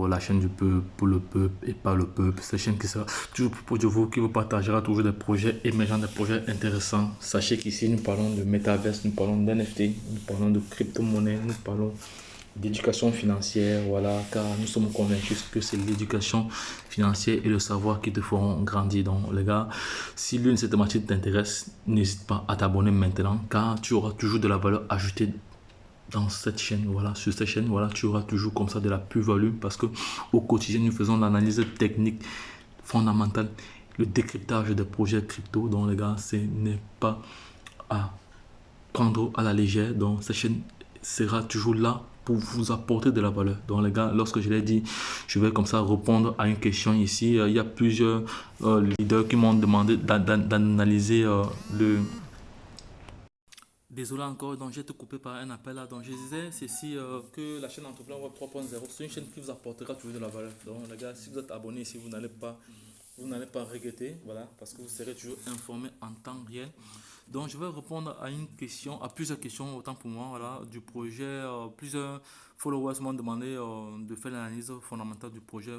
La chaîne du peuple, pour le peuple et pas le peuple. C'est une chaîne qui sera toujours plus proche de vous, qui vous partagera toujours des projets émergents, des projets intéressants. Sachez qu'ici, nous parlons de métaverse, nous parlons d'NFT, nous parlons de crypto-monnaie, nous parlons d'éducation financière, voilà, car nous sommes convaincus que c'est l'éducation financière et le savoir qui te feront grandir. Donc, les gars, si l'une de ces thématiques t'intéresse, n'hésite pas à t'abonner maintenant, car tu auras toujours de la valeur ajoutée dans cette chaîne, voilà, sur cette chaîne, voilà, tu auras toujours comme ça de la plus-value parce que au quotidien, nous faisons l'analyse technique fondamentale, le décryptage des projets crypto. Donc, les gars, ce n'est pas à prendre à la légère. Donc, cette chaîne sera toujours là pour vous apporter de la valeur. Donc, les gars, lorsque je l'ai dit, je vais comme ça répondre à une question ici. Il y a plusieurs leaders qui m'ont demandé d'analyser le. Désolé encore, donc j'ai été coupé par un appel là. Donc je disais ceci que la chaîne Entrepreneur Web 3.0, c'est une chaîne qui vous apportera toujours de la valeur. Donc les gars, si vous êtes abonné ici, vous n'allez pas regretter, voilà, parce que vous serez toujours informé en temps réel. Donc je vais répondre à une question, à plusieurs questions autant pour moi, voilà, du projet. Plusieurs followers m'ont demandé de faire l'analyse fondamentale du projet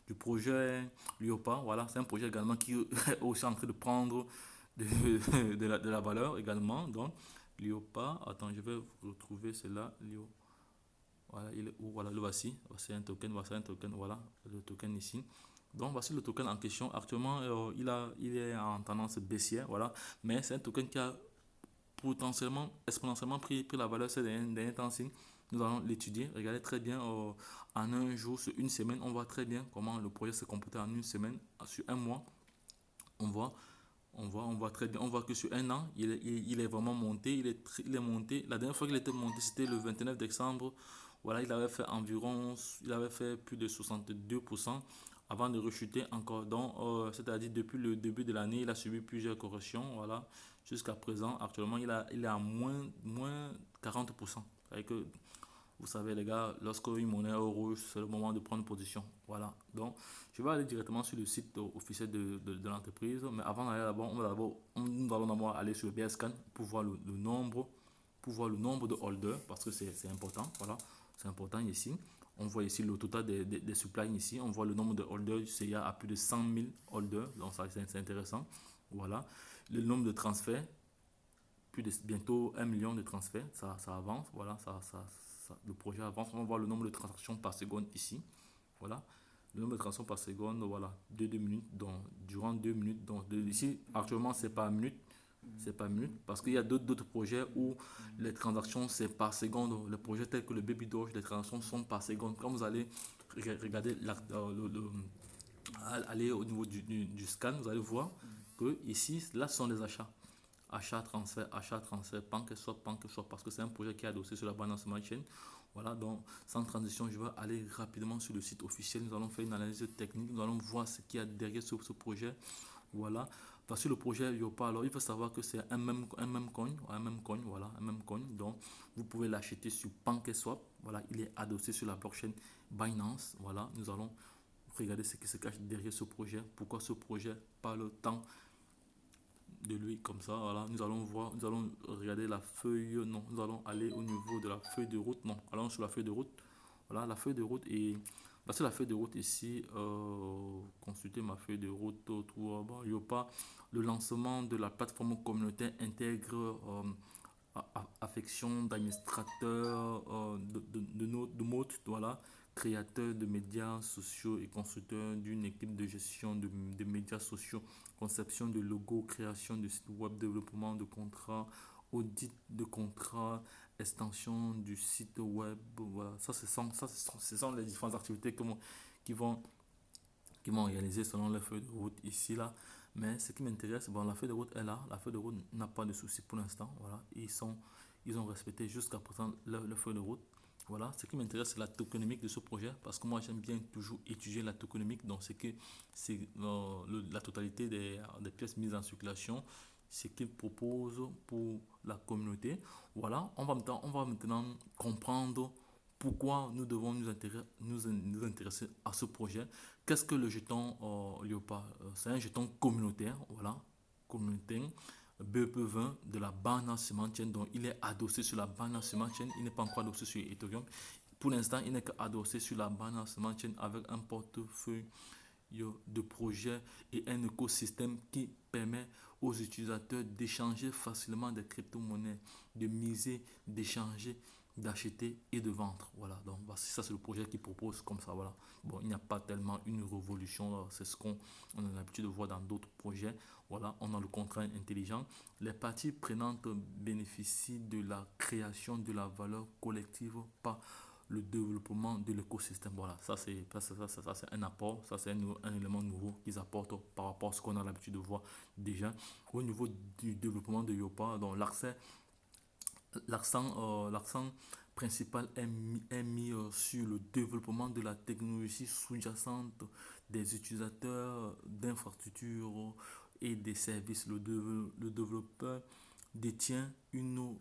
du projet Liopa. Voilà, c'est un projet également qui est aussi en train de prendre de la valeur également. Donc, Liopa, attends, je vais retrouver cela. Lio, voilà, il est où? Voilà, le voici. Voici un token, voilà, le token ici. Donc, voici le token en question. Actuellement, il est en tendance baissière, voilà. Mais c'est un token qui a potentiellement, exponentiellement pris la valeur ces derniers temps-ci. Nous allons l'étudier. Regardez très bien en un jour, sur une semaine, on voit très bien comment le projet s'est comporté en une semaine, sur un mois. On voit on voit très bien, on voit que sur un an, il est vraiment monté, il est monté. La dernière fois qu'il était monté, c'était le 29 décembre. Voilà, il avait fait plus de 62% avant de rechuter encore. Donc, c'est-à-dire depuis le début de l'année, il a subi plusieurs corrections. Voilà, jusqu'à présent, actuellement, il est à moins 40%. Que vous savez, les gars, lorsque une monnaie est au rouge, c'est le moment de prendre position. Voilà. Donc, je vais aller directement sur le site officiel de l'entreprise. Mais avant d'aller là-bas, nous allons d'abord aller sur le BSCAN pour voir le nombre de holders parce que c'est important. Voilà. C'est important ici. On voit ici le total des supplies ici. On voit le nombre de holders du CIA à plus de 100 000 holders. Donc, ça, c'est intéressant. Voilà. Le nombre de transferts, bientôt 1 million de transferts, ça avance, voilà, le projet avance. On va voir le nombre de transactions par seconde ici, voilà, le nombre de transactions par seconde, voilà, 2 minutes, donc durant 2 minutes, donc ici actuellement c'est pas minute, parce qu'il y a d'autres projets où les transactions c'est par seconde, les projets tels que le Baby Doge, les transactions sont par seconde. Quand vous allez regarder aller au niveau du scan, vous allez voir que ici, là, ce sont des achats. Achat, transfert, pan que soit, parce que c'est un projet qui est adossé sur la Binance Smart Chain. Voilà, donc sans transition, je vais aller rapidement sur le site officiel. Nous allons faire une analyse technique, nous allons voir ce qu'il y a derrière ce projet. Voilà, parce que le projet Yopa, alors il faut savoir que c'est un même coin, voilà, un même coin. Donc vous pouvez l'acheter sur PancakeSwap. Voilà, il est adossé sur la blockchain Binance. Voilà, nous allons regarder ce qui se cache derrière ce projet, pourquoi ce projet parle tant de lui comme ça. Voilà, nous allons voir, nous allons regarder la feuille, non, nous allons aller au niveau de la feuille de route, non, allons sur la feuille de route. Voilà, la feuille de route et parce que la feuille de route ici, consulter ma feuille de route, tout, bon, il n'y a pas le lancement de la plateforme communautaire intègre affection d'administrateurs de mode, voilà, créateur de médias sociaux et constructeur d'une équipe de gestion de médias sociaux, conception de logos, création de sites web, développement de contrats, audit de contrats, extension du site web. Voilà, ce sont les différentes activités qui vont, qui vont réaliser selon les feuilles de route ici, là. Mais ce qui m'intéresse, bon, la feuille de route est là. La feuille de route n'a pas de souci pour l'instant. Voilà, ils ont respecté jusqu'à présent le feuille de route. Voilà, ce qui m'intéresse, c'est la tokenomique de ce projet parce que moi, j'aime bien toujours étudier la tokenomique. Donc, c'est la totalité des pièces mises en circulation, ce qu'ils proposent pour la communauté. Voilà, on va maintenant comprendre pourquoi nous devons nous intéresser à ce projet. Qu'est-ce que le jeton Léopard? C'est un jeton communautaire, voilà, communautaire, BEP20 de la Binance Smart Chain. Donc, il est adossé sur la Binance Smart Chain. Il n'est pas encore adossé sur Ethereum. Pour l'instant, il n'est qu'adossé sur la Binance Smart Chain avec un portefeuille de projets et un écosystème qui permet aux utilisateurs d'échanger facilement des crypto-monnaies, de miser, d'échanger, d'acheter et de vendre. Voilà, donc ça c'est le projet qui propose comme ça. Voilà. Bon, il n'y a pas tellement une révolution, c'est ce qu'on a l'habitude de voir dans d'autres projets. Voilà, on a le contrat intelligent. Les parties prenantes bénéficient de la création de la valeur collective par le développement de l'écosystème. Voilà, ça c'est un apport, ça c'est un élément nouveau qu'ils apportent par rapport à ce qu'on a l'habitude de voir déjà. Au niveau du développement de Yopa, donc l'accent principal est mis sur le développement de la technologie sous-jacente des utilisateurs d'infrastructures et des services. Le développeur détient une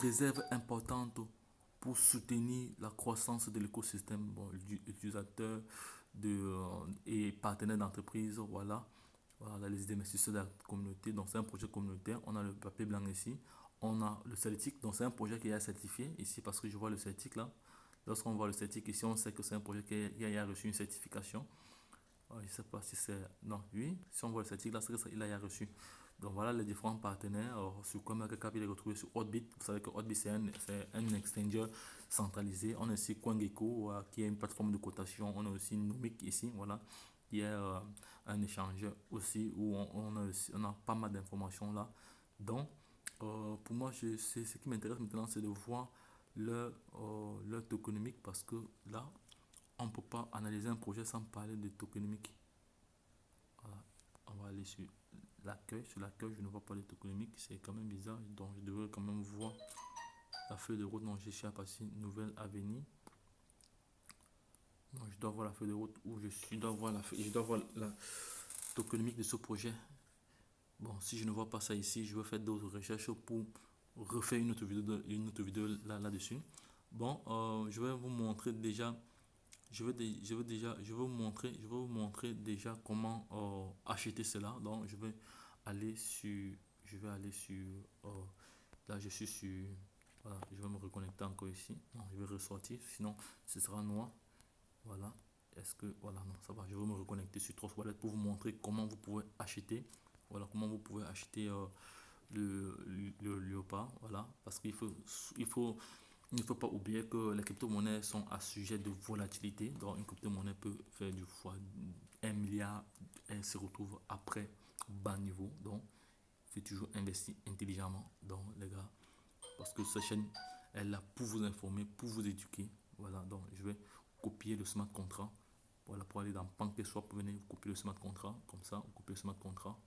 réserve importante pour soutenir la croissance de l'écosystème. Bon, utilisateurs et partenaires d'entreprise, voilà les investisseurs de la communauté. Donc c'est un projet communautaire. On a le papier blanc ici. On a le Celtic, donc c'est un projet qui est certifié ici parce que je vois le Celtic là. Lorsqu'on voit le Celtic ici, on sait que c'est un projet qui a reçu une certification. Je ne sais pas si c'est... Non, oui, si on voit le Celtic là, c'est qu'il a reçu. Donc voilà les différents partenaires. Sur CoinMarketCap, il est retrouvé sur Hotbit. Vous savez que Hotbit, c'est un exchanger centralisé. On a aussi CoinGecko, qui est une plateforme de cotation. On a aussi Nomic ici, voilà, qui est un échangeur aussi, où on a pas mal d'informations là. Donc, pour moi, ce qui m'intéresse maintenant, c'est de voir leur tokenomique parce que là, on ne peut pas analyser un projet sans parler de tokenomique. Voilà. On va aller sur l'accueil. Sur l'accueil, je ne vois pas de tokenomique. C'est quand même bizarre. Donc, je devrais quand même voir la feuille de route. Donc, je suis à passer nouvelle avenue. Donc, je dois voir la feuille de route où je suis. Je dois voir la tokenomique de ce projet. Bon, si je ne vois pas ça ici, je vais faire d'autres recherches pour refaire une autre vidéo là-dessus. Bon, je vais vous montrer déjà. Je vais vous montrer déjà comment acheter cela. Donc, je vais aller sur, là, je suis sur, voilà, je vais me reconnecter encore ici. Non, je vais ressortir, sinon ce sera noir. Voilà. Est-ce que, voilà, non, ça va. Je vais me reconnecter sur Trust Wallet pour vous montrer comment vous pouvez acheter. Voilà, comment vous pouvez acheter le Léopard. Voilà, parce il ne faut pas oublier que les crypto-monnaies sont à sujet de volatilité. Donc, une crypto-monnaie peut faire du fois 1 milliard et se retrouve après bas niveau. Donc, il faut toujours investir intelligemment. Donc, les gars, parce que cette chaîne est là pour vous informer, pour vous éduquer. Voilà, donc je vais copier le smart contract. Voilà, pour aller dans PancakeSwap, venez vous copier le smart contract. Comme ça, vous copiez le smart contract.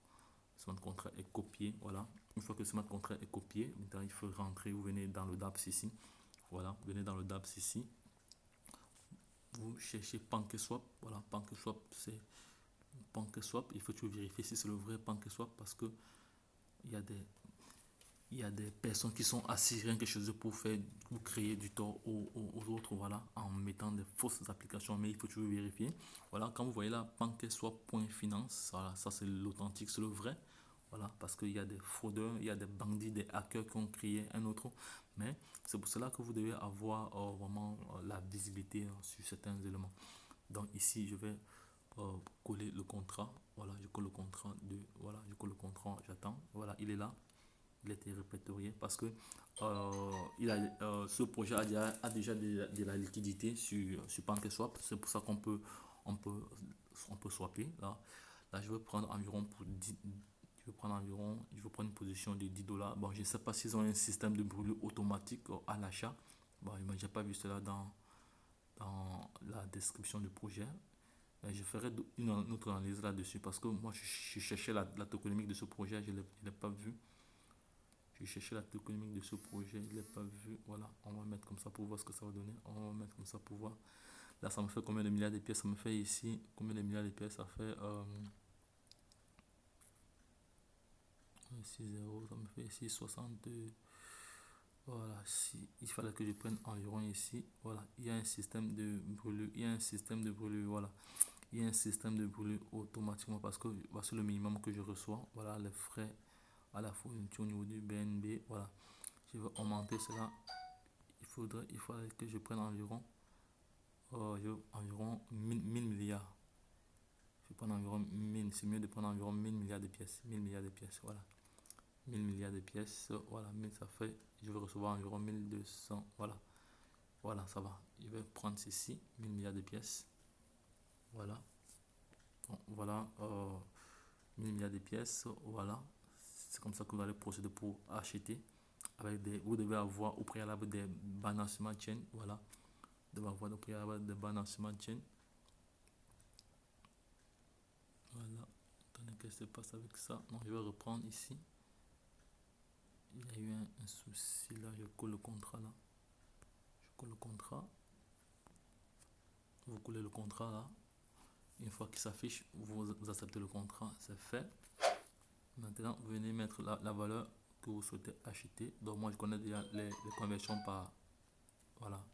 Le smart contract est copié. Voilà, une fois que le smart contract est copié, maintenant il faut rentrer. Vous venez dans le DApps ici. Voilà, venez dans le DApps ici. Vous cherchez PancakeSwap. Voilà, PancakeSwap, c'est PancakeSwap. Il faut toujours vérifier si c'est le vrai PancakeSwap parce que il y a des personnes qui sont assises rien que chez eux pour créer du tort aux autres, voilà, en mettant des fausses applications, mais il faut toujours vérifier. Voilà, quand vous voyez là, PancakeSwap.finance, voilà, ça c'est l'authentique, c'est le vrai. Voilà, parce qu'il y a des fraudeurs, il y a des bandits, des hackers qui ont créé un autre. Mais c'est pour cela que vous devez avoir vraiment la visibilité sur certains éléments. Donc ici, je vais coller le contrat. Voilà, je colle le contrat voilà, je colle le contrat, j'attends. Voilà, il est là. Il a été répertorié parce que ce projet a déjà de la liquidité sur PancakeSwap. C'est pour ça on peut, on peut swapper. Là, je vais prendre environ je vais prendre une position de 10 dollars. Bon, je ne sais pas s'ils ont un système de brûlure automatique à l'achat. Bon, je n'ai pas vu cela dans la description du projet. Mais je ferai une autre analyse là-dessus parce que moi, je cherchais la tokenomique de ce projet, je ne l'ai pas vu. Je cherchais la tokenomique de ce projet, je ne l'ai pas vu. Voilà, on va mettre comme ça pour voir ce que ça va donner. On va mettre comme ça pour voir. Là, ça me fait combien de milliards de pièces? Ça me fait ici combien de milliards de pièces? Ça fait 6 0, ça me fait ici 62. Voilà, il fallait que je prenne environ ici. Voilà, il y a un système de brûlure. Il y a un système de brûlure. Voilà, il y a un système de brûlure automatiquement parce que voici le minimum que je reçois. Voilà, les frais à la fourniture au niveau du BNB. Voilà, je vais augmenter cela. il faudrait que je prenne environ, environ 1000 milliards. Je vais prendre environ 1000, c'est mieux de prendre environ 1000 milliards de pièces. 1000 milliards de pièces, voilà. 1000 milliards de pièces, voilà, 1000 ça fait, je vais recevoir environ 1200, voilà. Voilà, ça va. Je vais prendre ceci, 1000 milliards de pièces. Voilà. Bon, voilà, 1000 milliards de pièces, voilà. C'est comme ça que vous allez procéder pour acheter. Vous devez avoir au préalable des balancements de chaîne, voilà. Vous devez avoir au préalable des balancements de chaîne. Voilà. Attendez, qu'est-ce qui se passe avec ça? Donc, je vais reprendre ici. Il y a eu un souci là, je colle le contrat là. Je colle le contrat. Vous collez le contrat là. Une fois qu'il s'affiche, vous acceptez le contrat, c'est fait. Maintenant, vous venez mettre la valeur que vous souhaitez acheter. Donc, moi, je connais déjà les conversions par. Voilà.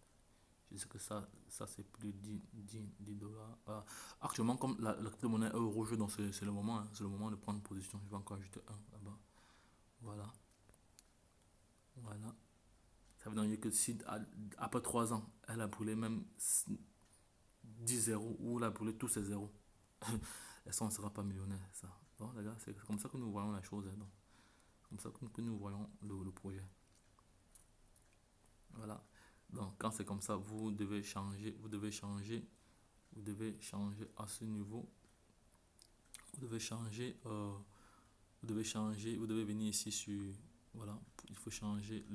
Je sais que ça c'est plus de 10 dollars. Voilà. Actuellement, comme la crypto-monnaie est au rouge, donc c'est le moment, hein, c'est le moment de prendre position. Je vais encore ajouter un là-bas. Voilà. Voilà. Ça veut dire que si après 3 ans, elle a brûlé même 10 zéros ou elle a brûlé tous ses zéros, ça, on ne sera pas millionnaire. Ça. Bon, les gars, c'est comme ça que nous voyons la chose. Hein, donc. Comme ça que nous voyons le projet. Voilà. Donc, quand c'est comme ça, vous devez changer à ce niveau. Vous devez venir ici sur, voilà, il faut changer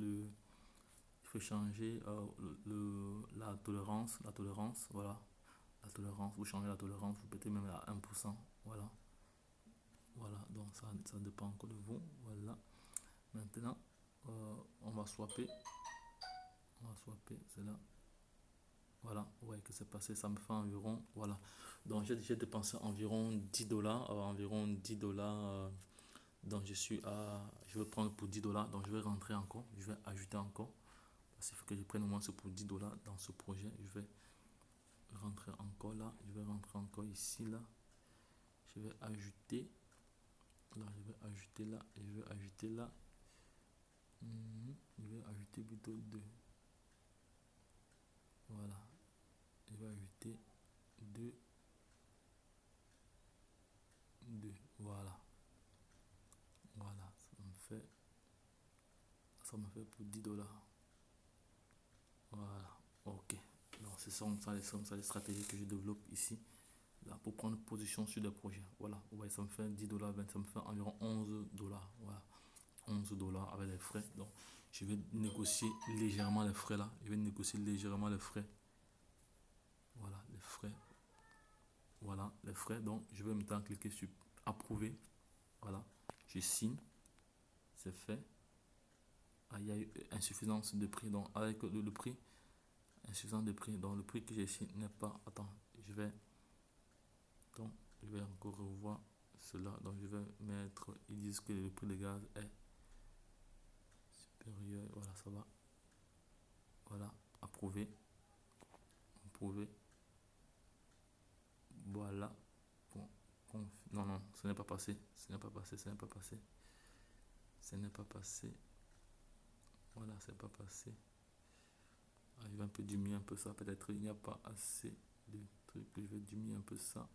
la tolérance, voilà, la tolérance, vous changez la tolérance, vous mettez même à 1%, voilà, donc ça dépend encore de vous, voilà. Maintenant, on va swapper, c'est là, voilà, vous voyez que c'est passé, ça me fait environ, voilà, donc j'ai dépensé environ 10 dollars, donc je vais prendre pour 10 dollars, donc je vais rentrer encore, je vais ajouter encore, parce qu'il faut que je prenne au moins ce pour 10 dollars dans ce projet, je vais rentrer encore là, je vais rentrer encore ici, là, je vais ajouter, là, je vais ajouter là, et je vais ajouter là, je vais ajouter plutôt 2, voilà, je vais ajouter 2, voilà, ça me fait pour 10 dollars, voilà, ok, donc ce sont ça les stratégies que je développe ici, là, pour prendre position sur des projets, voilà, vous voyez, ça me fait 10 dollars, ça me fait environ 11 dollars, voilà, 11 dollars avec les frais, donc je vais négocier légèrement les frais là, voilà, les frais, voilà, les frais, donc je vais maintenant cliquer sur approuver, voilà, je signe, c'est fait. Ah, il y a eu insuffisance de prix, donc avec le prix, insuffisance de prix, donc le prix que j'ai ici n'est pas, attends, je vais encore revoir cela, donc je vais mettre, ils disent que le prix de gaz est supérieur, voilà, ça va, voilà, approuvé, voilà, bon, non, ce n'est pas passé, voilà, c'est pas passé, ah, je vais un peu diminuer un peu ça, peut-être il n'y a pas assez de trucs, je vais diminuer un peu ça,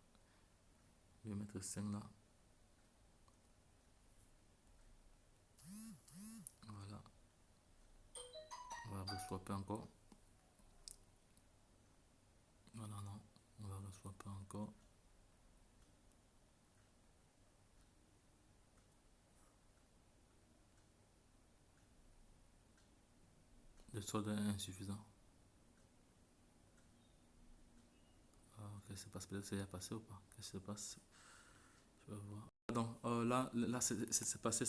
je vais mettre 5 là, voilà, on va reswapper encore, voilà, non, on va reswapper encore, le solde est insuffisant, ah, qu'est-ce qui se passe, peut-être c'est passé ou pas, qu'est-ce qui se passe, je vais voir. Donc là c'est passé,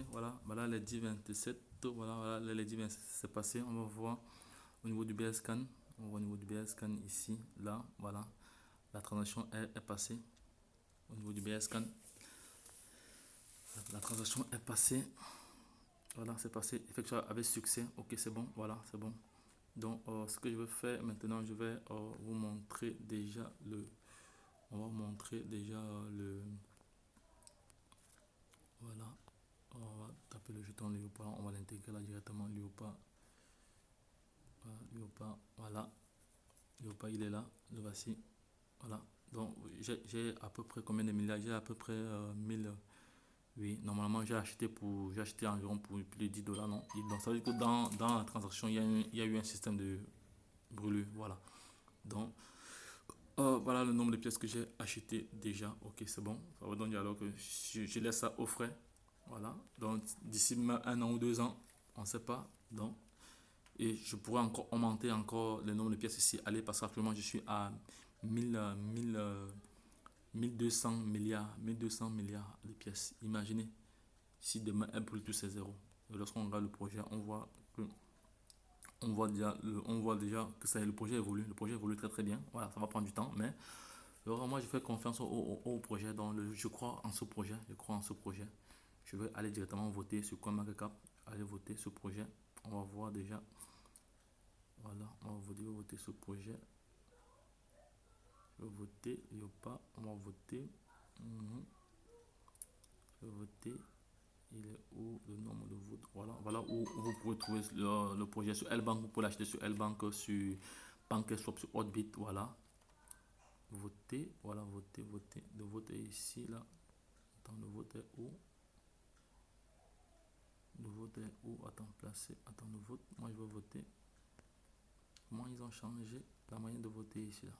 voilà les 10,27, voilà les 10,27 c'est passé, on va voir au niveau du BSCAN, ici, là, voilà, la transaction est passée, au niveau du BSCAN, la transaction est passée, voilà, c'est passé, effectué avec succès, ok c'est bon, voilà, c'est bon. Donc ce que je vais faire maintenant, je vais vous montrer déjà on va montrer déjà voilà, on va taper le jeton Léopard, on va l'intégrer là directement Léopard, Voilà, Yopa, voilà. Yopa, il est là. Le voici. Voilà. Donc, j'ai à peu près combien de milliards? J'ai à peu près 1000. Oui, normalement, j'ai acheté environ pour plus de 10 dollars, non? Et donc, ça veut dire que dans la transaction, il y a eu un système de brûlure. Voilà. Donc, voilà le nombre de pièces que j'ai acheté déjà. Ok, c'est bon. Ça va donc dire alors que je laisse ça au frais. Voilà. Donc, d'ici un an ou 2 ans, on ne sait pas. Donc, et je pourrais encore augmenter encore le nombre de pièces ici. Allez, parce qu'actuellement, je suis à 1000, 1200 milliards, 1200 milliards de pièces. Imaginez si demain elle brûle tous ces zéros. Et lorsqu'on regarde le projet, que on voit déjà que ça, le projet évolue. Le projet évolue très très bien. Voilà, ça va prendre du temps, mais alors, moi je fais confiance au projet. Donc, je crois en ce projet. Je crois en ce projet. Je vais aller directement voter sur CoinMarketCap. Aller voter ce projet. On va voir déjà. Voilà, on va voter ce projet. Je vais voter. Il n'y a pas. On va voter. Je vais voter. Il est où le nombre de votes? Voilà, voilà où vous pouvez trouver le projet sur Lbank. Vous pouvez l'acheter sur Lbank, sur PancakeSwap, sur Hotbit. Voilà. Voter. Voilà, voter, voter. De voter ici, là. Attends, le vote est où? Le vote est où? Attends, placer. Attends, le vote. Moi, je veux voter. Comment ils ont changé la manière de voter ici, là?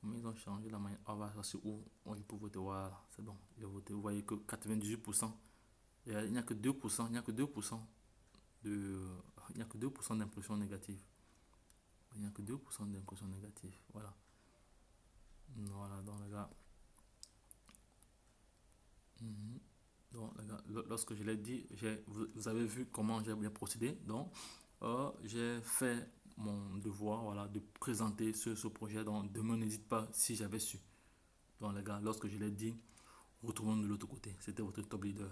Comment ils ont changé la manière? Ah, voilà, c'est où? Moi, je peux voter. Voilà, c'est bon. J'ai voté. Vous voyez que 98%. Il n'y a que 2%. Il n'y a que 2% de. Il n'y a que 2% d'impression négative. Il n'y a que 2% d'impression négative. Voilà. Voilà, donc les gars. Mhm. Donc, les gars, lorsque je l'ai dit, vous avez vu comment j'ai bien procédé. Donc, j'ai fait mon devoir, voilà, de présenter ce projet. Donc, demain, n'hésite pas si j'avais su. Donc, les gars, lorsque je l'ai dit, retrouvons de l'autre côté. C'était votre top leader.